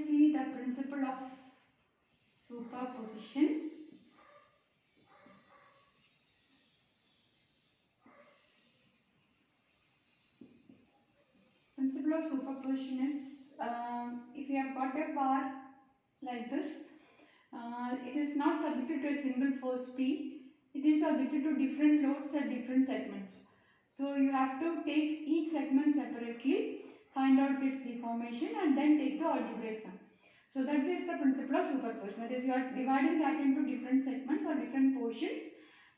see the principle of superposition. Principle of superposition is, if you have got a bar like this, it is not subjected to a single force P, it is subjected to different loads at different segments. So you have to take each segment separately, find out its deformation and then take the algebraic sum. So that is the principle of superposition. That is, you are dividing that into different segments or different portions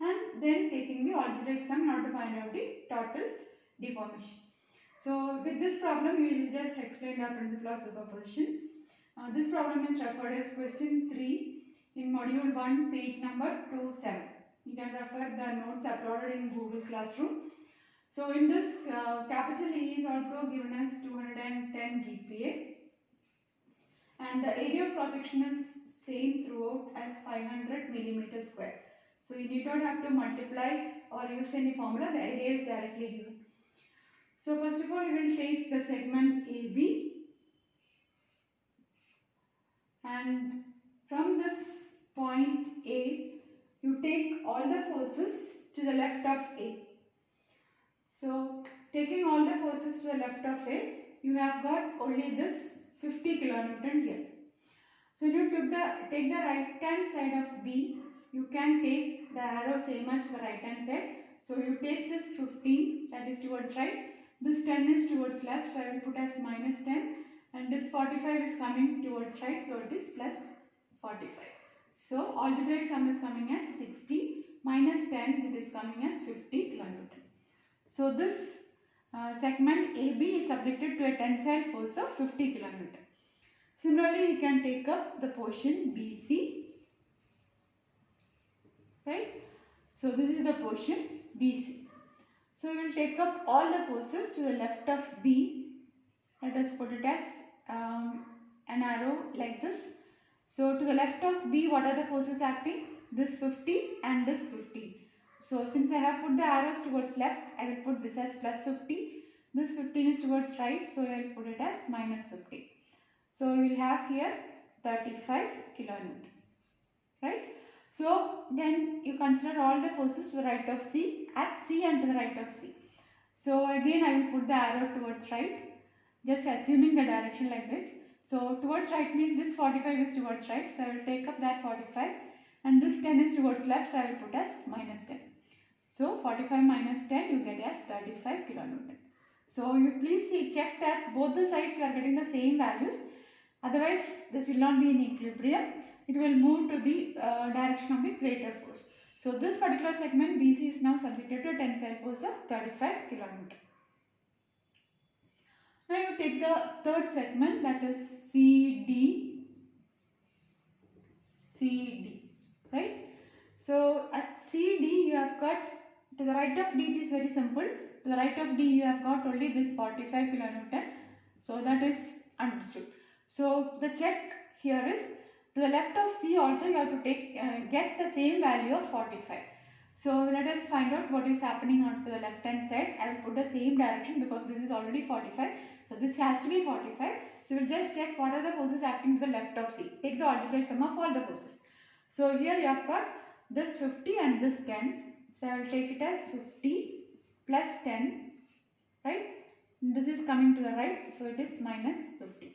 and then taking the algebraic sum in order to find out the total deformation. So with this problem, we will just explain the principle of superposition. This problem is referred as question 3 in module 1, page number 27. You can refer the notes uploaded in Google Classroom. So in this, capital E is also given as 210 GPa and the area of projection is same throughout as 500 millimeter square. So you need not have to multiply or use any formula, the area is directly given. So first of all, we will take the segment AB and from this point A, you take all the forces to the left of A. So taking all the forces to the left of A, you have got only this 50 kilonewton here. So when you take the right hand side of B, you can take the arrow same as the right hand side. So you take this 15, that is towards right. This 10 is towards left, so I will put as minus 10 and this 45 is coming towards right, so it is plus 45. So algebraic sum is coming as 60 minus 10, it is coming as 50 kilonewton. So this segment AB is subjected to a tensile force of 50 kilonewton. Similarly, you can take up the portion BC, right? So this is the portion BC. So we will take up all the forces to the left of B. Let us put it as an arrow like this. So to the left of B, what are the forces acting? This 50 and this 50. So since I have put the arrows towards left, I will put this as plus 50. This 15 is towards right, so I will put it as minus 50. So we will have here 35 kilonewton, right? So then you consider all the forces to the right of C, at C and to the right of C. So again I will put the arrow towards right, just assuming the direction like this. So towards right means this 45 is towards right, so I will take up that 45 and this 10 is towards left, so I will put as minus 10. So 45 minus 10 you get as 35 kilonewton. So you please see, check that both the sides you are getting the same values, otherwise this will not be in equilibrium. It will move to the direction of the greater force. So this particular segment BC is now subjected to a tensile force of 35 kilonewton. Now you take the third segment, that is CD, right? So at CD you have got, to the right of D it is very simple. To the right of D you have got only this 45 kilonewton. So that is understood. So the check here is, to the left of C also you have to take get the same value of 45. So let us find out what is happening on to the left hand side. I will put the same direction because this is already 45. So this has to be 45. So we will just check what are the forces acting to the left of C. Take the algebraic sum of all the forces. So here you have got this 50 and this 10. So I will take it as 50 plus 10, right? This is coming to the right, so it is minus 15.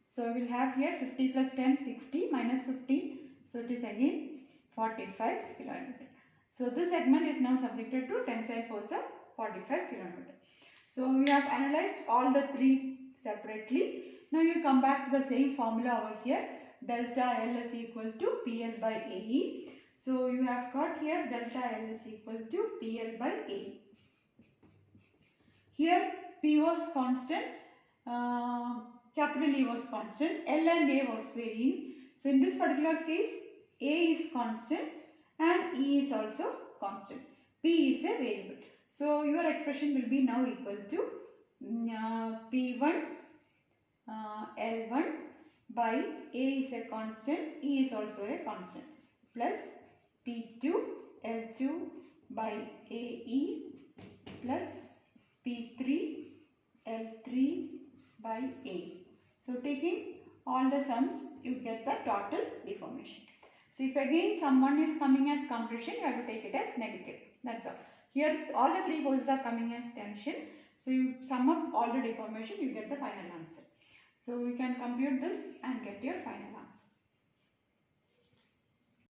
So we will have here 50 plus 10, 60 minus 15. So it is again 45 kilonewton. So this segment is now subjected to tensile force of 45 kilonewton. So we have analyzed all the three separately. Now you come back to the same formula over here. Delta L is equal to PL by AE. So you have got here delta L is equal to PL by A. Here P was constant, capital E was constant, L and A was varying. So in this particular case, A is constant and E is also constant. P is a variable. So your expression will be now equal to P1 L1 by A is a constant, E is also a constant, plus P2 L2 by AE plus P3 L3 by A. So taking all the sums, you get the total deformation. So if again someone is coming as compression, you have to take it as negative. That's all. Here all the three forces are coming as tension. So you sum up all the deformation, you get the final answer. So we can compute this and get your final answer.